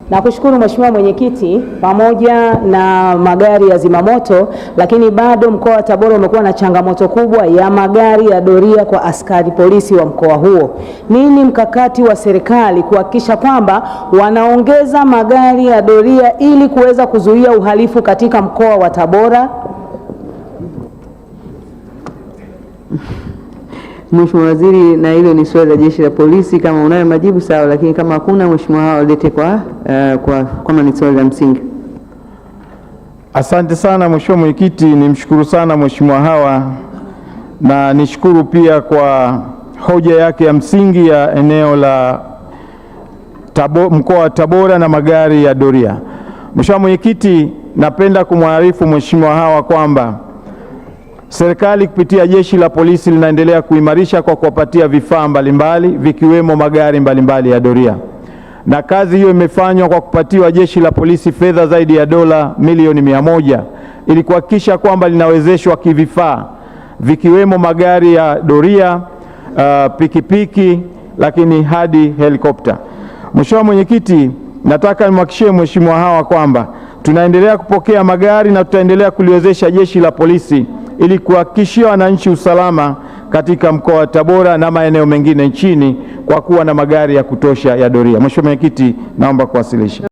Nakushukuru Mheshimiwa Mwenyekiti, pamoja na magari ya zimamoto, lakini bado mkoa wa Tabora umekuwa na changamoto kubwa ya magari ya doria kwa askari polisi wa mkoa huo. Nini mkakati wa serikali kuhakikisha kwamba wanaongeza magari ya doria ili kuweza kuzuia uhalifu katika mkoa wa Tabora? Mheshimiwa Waziri, na hilo ni swali la Jeshi la Polisi. Kama unayo majibu sawa, lakini kama hakuna, Mheshimiwa Hawa lete kama ni swali la msingi. Asante sana Mheshimiwa Mwenyekiti, nimshukuru sana Mheshimiwa Hawa na nishukuru pia kwa hoja yake ya msingi ya eneo la mkoa wa Tabora na magari ya doria. Mheshimiwa Mwenyekiti, napenda kumwarifu Mheshimiwa Hawa kwamba serikali kupitia Jeshi la Polisi linaendelea kuimarisha kwa kuwapatia vifaa mbalimbali vikiwemo magari mbalimbali ya doria. Na kazi hiyo imefanywa kwa kupatiwa Jeshi la Polisi fedha zaidi ya dola milioni 100 ili kuhakikisha kwamba linawezeshwa kivifaa vikiwemo magari ya doria, pikipiki, lakini hadi helikopta. Mheshimiwa Mwenyekiti, nataka nimhakikishie Mheshimiwa Hawa kwamba tunaendelea kupokea magari na tutaendelea kuliwezesha Jeshi la Polisi ili kuhakikishia wananchi usalama katika mkoa wa Tabora na maeneo mengine nchini kwa kuwa na magari ya kutosha ya doria. Mheshimiwa Mwenyekiti, naomba kuwasilisha.